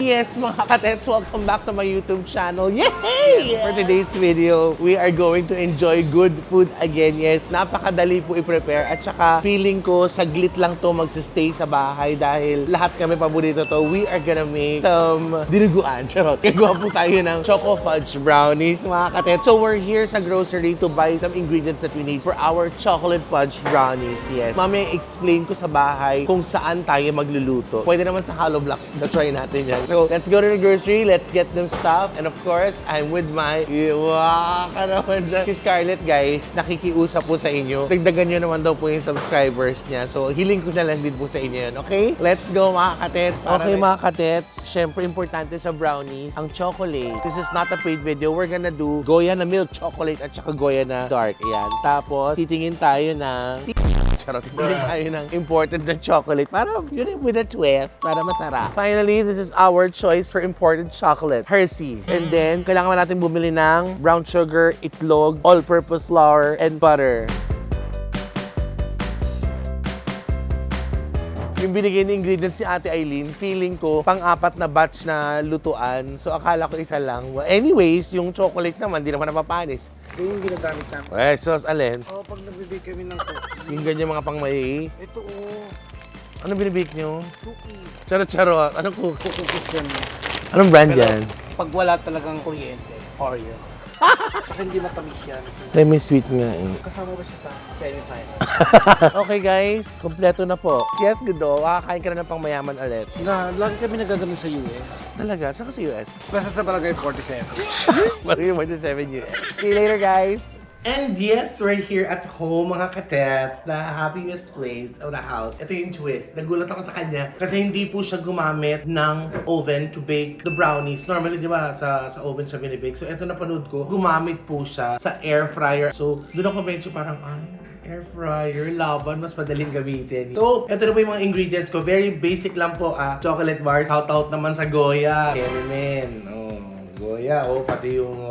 Yes, mga katets, welcome back to my YouTube channel. Yay! For today's video, we are going to enjoy good food again. Yes, napakadali po i-prepare at saka feeling ko saglit lang to magsistay sa bahay dahil lahat kami paborito to. We are gonna make some dinuguan. Charot. Gagawa po tayo ng choco fudge brownies, mga katets. So we're here sa grocery to buy some ingredients that we need for our chocolate fudge brownies. Yes. Mamaya explain ko sa bahay kung saan tayo magluluto. Pwede naman sa hollow blocks na try natin yan. So, let's go to the grocery. Let's get them stuff. And of course, I'm with my... Wow! Ka naman dyan. Si Scarlett, guys, nakikiusap po sa inyo. Dagdagan nyo naman daw po yung subscribers niya. So, hiling ko na lang din po sa inyo yan. Okay? Let's go, mga katets. Okay, mga katets. Syempre, importante sa brownies, ang chocolate. This is not a paid video. We're gonna do Goya na milk chocolate at saka Goya na dark. Ayan. Tapos, titingin tayo ng... Charot, hindi tayo ng imported na chocolate. Para yun with a twist, para masarap. Finally, this is our choice for imported chocolate, Hershey's. And then, kailangan natin bumili ng brown sugar, itlog, all-purpose flour, and butter. Yung binigay na ingredients si Ate Eileen, feeling ko pang-apat na batch na lutuan. So, akala ko isa lang. Well, anyways, yung chocolate naman, di naman napapanis. Yung ginagamit namin. Eh, sauce alin? Oo, pag nagbibake kami ng cookie. Yung ganyan mga pang-may. Ito oh, Ano binibake nyo? cookie. Charot-charot. Anong cook? Cookies yan. Anong brand yan? Pag wala talagang kuryente, Oreo. Saka hindi matamis yan. Lemon sweet nga eh. Kasama ba siya sa semi-final? Okay guys, kompleto na po. Yes, good do. Kakain ka na ng pang mayaman ulit. Lagi kami nagagamit sa US. Talaga? Saan ka sa US? Basta sa Barangay 47. Barangay 47 US. See you later guys! And yes, we're here at home, mga katets, the happiest place of the house. Ito yung twist. Nagulat ako sa kanya kasi hindi po siya gumamit ng oven to bake the brownies. Normally, di ba, sa oven siya binibake. So, ito napanood ko, gumamit po siya sa air fryer. So, doon ako medyo parang, air fryer, laban, mas madaling gamitin. So, ito na po yung mga ingredients ko. Very basic lang po, chocolate bars. Shout-out naman sa Goya. Kenemen. Goya, pati yung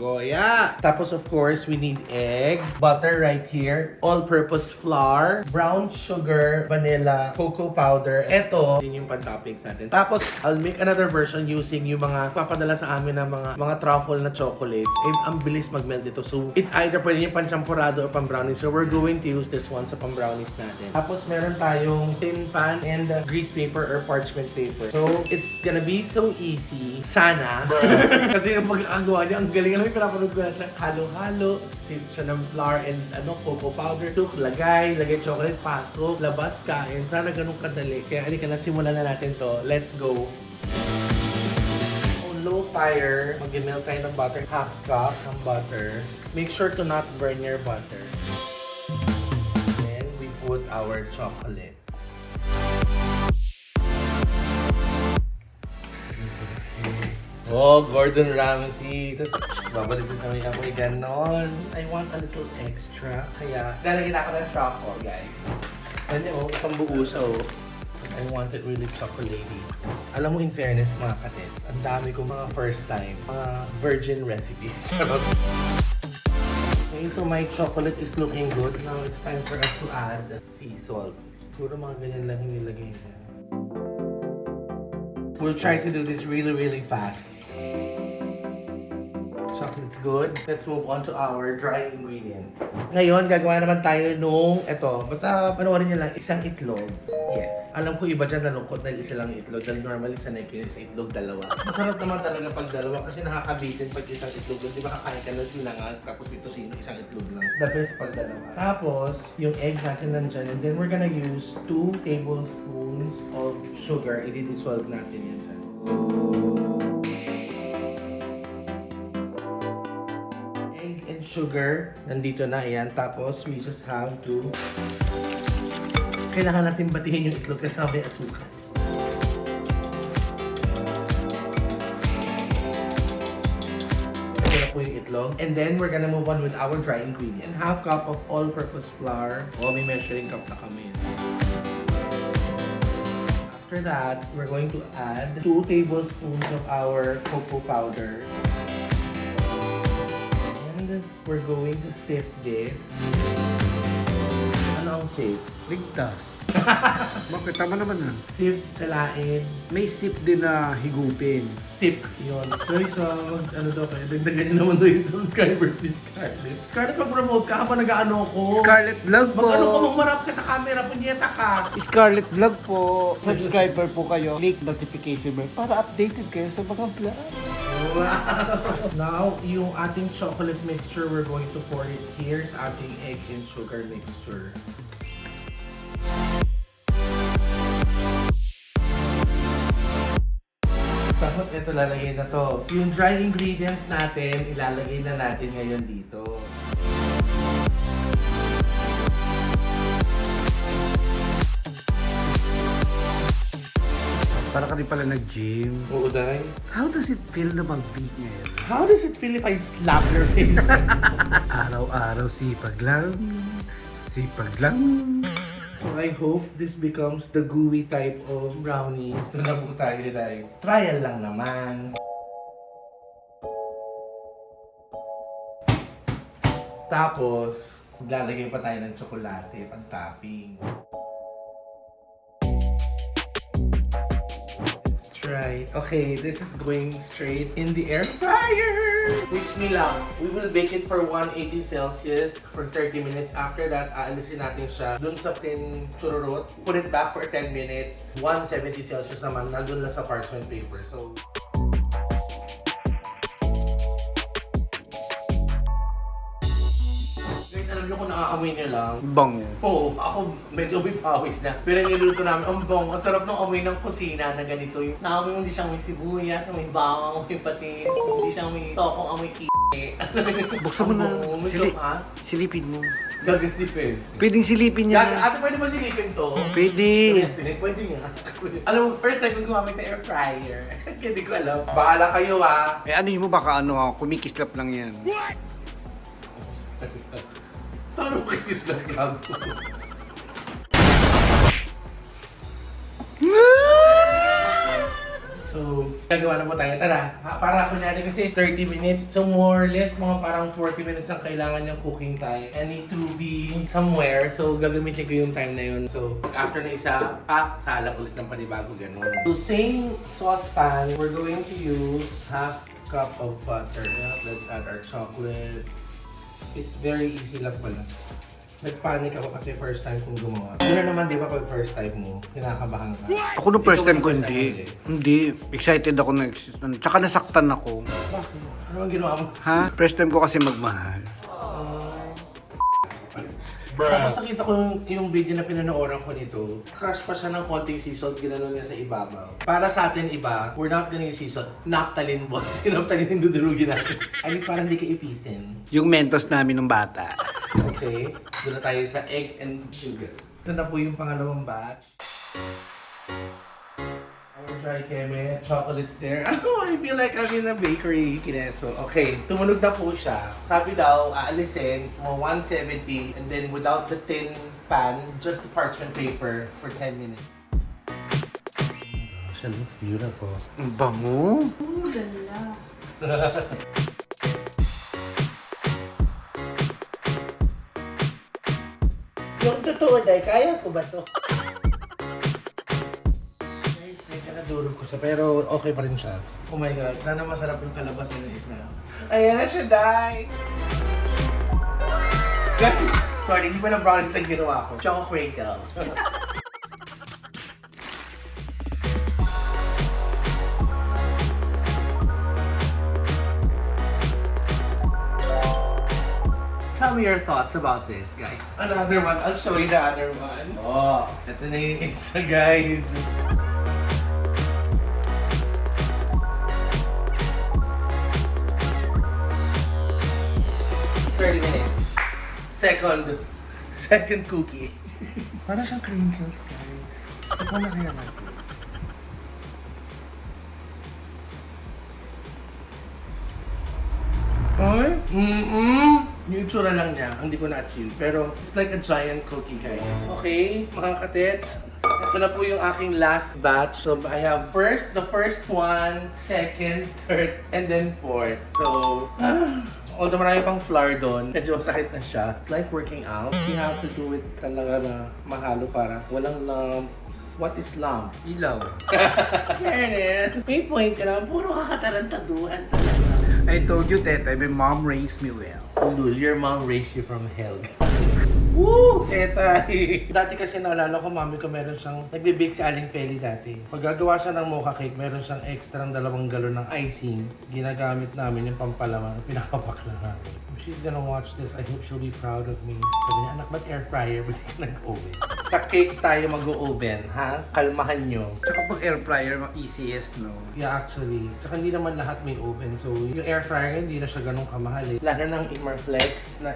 Goya. Tapos of course, we need egg, butter right here, all-purpose flour, brown sugar, vanilla, cocoa powder. Ito, yun yung pan-toppings natin. Tapos, I'll make another version using yung mga papadala sa amin na mga truffle na chocolates. Ang bilis mag-melt dito. So, it's either pwede yung pan-champurrado or pan-brownies. So, we're going to use this one sa pan-brownies natin. Tapos, meron tayong tin pan and grease paper or parchment paper. So, it's gonna be so easy. Sana. Kasi yung pagkakagawa niya, ang galing. Alam mo, pinapanood ko na siya, halo-halo, sip siya ng flour and cocoa powder. Tuk, lagay chocolate, pasok, labas, kain. Sana ganun kadali. Kaya halika na, simulan na natin to. Let's go! On low fire, mag-melt tayo ng butter. Half cup ng butter. Make sure to not burn your butter. Then, we put our chocolate. Gordon Ramsay. Tapos, babalik ko sa may amoy ganon. I want a little extra. Kaya, lalagyan ako ng choco, guys. Ano, isang buo siya, Because I want it really chocolatey. Alam mo, in fairness, mga katets, ang dami ko mga first time, mga virgin recipes. Okay, so my chocolate is looking good. Now, it's time for us to add sea salt. Puro mga ganyan lang yung nilagay niya. We'll try to do this really, really fast. Chocolate's good. Let's move on to our dry ingredients. Ngayon, gagawa naman tayo nung, basta panoorin nyo lang, isang itlog. Yes. Alam ko iba dyan nalungkot dahil isa lang itlog. Dahil normally sanay kayo sa itlog, dalawa. Masarap naman talaga pag dalawa kasi nakakabitin pag isang itlog. Di ba kakain ka ng sinangag, tapos ito sino, isang itlog lang. The best pag dalawa. Tapos, yung egg natin nandyan. And then we're gonna use 2 tablespoons of sugar. I-dissolve natin yan dyan. Sugar, nandito na yan. Tapos, we just have to... Kailangan natin batihin yung itlog kasi may asukal. Ito na po yung itlog. And then, we're gonna move on with our dry ingredients. Half cup of all-purpose flour. May measuring cup na kami. After that, we're going to add 2 tablespoons of our cocoa powder. We're going to sift this. Ano ang sift? Ligtas. Bakit? Tama naman na. Sip, salain. May sip din na higupin. Sip, yun. Guys, ano daw kayo, dagdagan niyo naman daw yung subscribers ni Scarlett. Scarlett, mag-promote ka habang nag-ano ko. Scarlett Vlog po. Mag-ano ka, magmarap ka sa camera, punyeta ka. Scarlett Vlog po. Subscriber po kayo. Click notification bell para updated kayo sa mga vlog. Wow! Now, yung ating chocolate mixture, we're going to pour it here sa ating egg and sugar mixture. Tapos ito, lalagay na to. Yung dry ingredients natin, ilalagay na natin ngayon dito. Para ka rin pala nag-gym. Oo, Day. How does it feel na mag-beat ngayon? How does it feel if I slap your face? Araw-araw sipag lang. Sipag lang. So I hope this becomes the gooey type of brownies. Ito na po tayo, Day. Trial lang naman. Tapos, maglalagay pa tayo ng tsokolate pang topping. Let's try. Okay, this is going straight in the air fryer! Wish me luck. We will bake it for 180 Celsius for 30 minutes. After that, aalisin natin siya dun sa tin chururot. Put it back for 10 minutes. 170 Celsius naman, nandun lang sa parchment paper. So, guys, alam niyo kung nakaamoy niyo lang, Bango. oo, ako medyo may pawis na. Pero niluto namin, ang bango, ang sarap ng amoy ng kusina na ganito yung naamoy mo, hindi siyang may sibuyas, may bawang, may patis, hindi siyang may tokong amoy Buksan mo na. Sili Ha? Silipin mo. Gagawin depende. Pwedeng silipin niya. Ate, pwede mo silipin to? Pwede. Pwede nga. Alam mo, first time ko gumamit ng air fryer. Kaya di ko alam. Bahala kayo ah. Eh ano yun mo baka ano, kumikislap lang yan. Paano ko kislap lang? So, gagawa na po tayo. Tara, para kunyari kasi 30 minutes. So, more or less, mga parang 40 minutes ang kailangan yung cooking time. I need to be somewhere. So, gagamitin ko yung time na yun. So, after na isa, salang ulit ng panibago, ganun. So, same saucepan, we're going to use half cup of butter. Let's add our chocolate. It's very easy lang pala. Nagpanic ako kasi first time kong gumawa. Yun na naman, di ba, pag first time mo, kinakabahan ka. Ako nung first Ikaw time ko yung first hindi. time Hindi. Excited ako na tsaka nasaktan ako. Bakit? Ano bang ginawa mo? Ha? First time ko kasi magmahal. Tapos nakita ko yung video na pinanooran ko nito, crush pa siya ng konting sea salt, ginanon niya sa ibabaw. Para sa atin iba, we're not gonna use sea salt. Naptalin boss. Sinaptalin yung dudurugin natin. At least parang hindi ka ipisin. Yung mentos namin nung bata. Okay, doon na tayo sa egg and sugar. Ito na po yung pangalawang batch. I'll try keme, chocolates there. Oh, I feel like I'm in a bakery. Kinetso. Okay, tumunog na po siya. Sabi daw, aalisin mo 170 and then without the tin pan, just the parchment paper for 10 minutes. She looks beautiful. Ang bango. Ooh, lala. Yung totoo, Day, kaya ko ba to? Guys, may kanadurog ko siya, pero okay pa rin siya. Oh my God, sana masarap yung kalabasan ng isa. Ayan na siya, Day! Guys, sorry, hindi pa na brownies ang ginawa ko. Choco crinkle. Tell me your thoughts about this, guys. Another one. I'll show you the other one. Oh, ito na yung isa, guys. minutes. Second cookie. Para siyang crinkles, guys. Ito na kaya natin. Ay? Yung itsura lang niya, hindi ko na-achieve. Pero it's like a giant cookie, guys. Okay, mga katets. Ito na po yung aking last batch. So, I have the first one, second, third, and then fourth. So, although marami pang flour doon, medyo masakit na siya. It's like working out. You have to do it talaga na mahalo para walang lumps. What is lump? Ilaw. Fairness. May point ka naman. Puro kakatarantaduhan talaga. I told you, Tete, my mom raised me well. Lul, your mom raised you from hell. Woo! Teta! Dati kasi naalala ko, mami ko meron siyang nagbe-bake si Aling Feli dati. Pag gagawa siya ng mocha cake, meron siyang extra 2 galon ng icing. Ginagamit namin yung pampalaman at pinakapakla namin. If she's gonna watch this, I hope she'll be proud of me. Sabi niya, anak, ba't air fryer? Ba't ka nag-oven? Sa cake tayo mag-oven, ha? Kalmahan nyo. Tsaka pag air fryer, easiest, no? Yeah, actually. Tsaka hindi naman lahat may oven. So, yung air fryer hindi na siya ganun kamahal eh. Lalo ng Immerflex na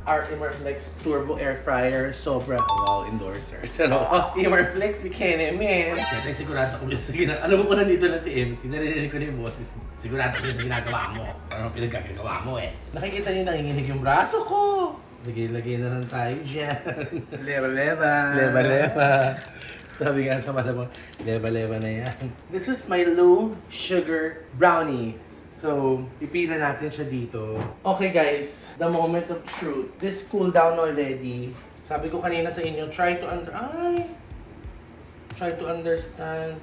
our Immerflex Turbo Air Fryer, sobra. Wow, endorser. Pero, Immerflex, we can man. Kaya sigurado ko sa ginagawa. Alam mo ko nandito lang si MC, naririnig ko na yung boses. Sigurado ko yung ginagawa mo. Ano pinagkagagawa mo eh. Nakikita niyo nanginginig yung braso ko. Lagay na lang tayo dyan. Leva-leva. Leba-leba. Sabi nga sa malamang, leba-leba na yan. This is my low sugar brownies. So, ipila natin siya dito. Okay guys, the moment of truth. This cool down already. Sabi ko kanina sa inyo, try to understand.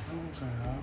Ang sarap.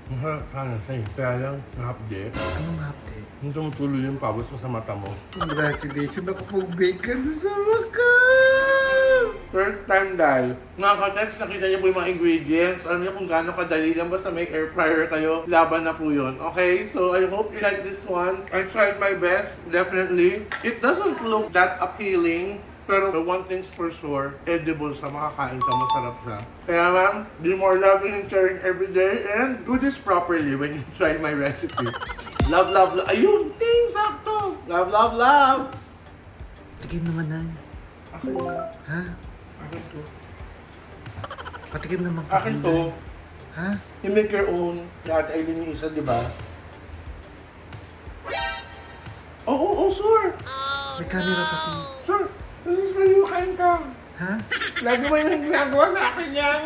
Masarap sana sa'yo. Kaya lang, na-update. Anong update? Hindi tumutuloy yung pawis mo sa mata mo. Congratulations, nakapag-bake ka na sa wakas! First time dahil. Mga ka-tets, nakita niyo po yung mga ingredients. Alam niyo kung gaano kadali lang. Basta may air fryer kayo, laban na po yun. Okay, so I hope you like this one. I tried my best, definitely. It doesn't look that appealing. Pero the one thing's for sure, edible sa makakain ka, masarap siya. Kaya ma'am, be more loving and caring every day and do this properly when you try my recipe. Love, love, love. Ayun, ting, sakto. Love, love, love. Patikim naman na. Akin na. Ha? Akin to. Patikim naman ka. Akin to. Ha? You make your own. Lahat ay din yung isa, di ba? Oo, sure. May camera pati. Sure. This is for you, kain ka. Ha? Lagi mo yung ginagawa sa akin yan.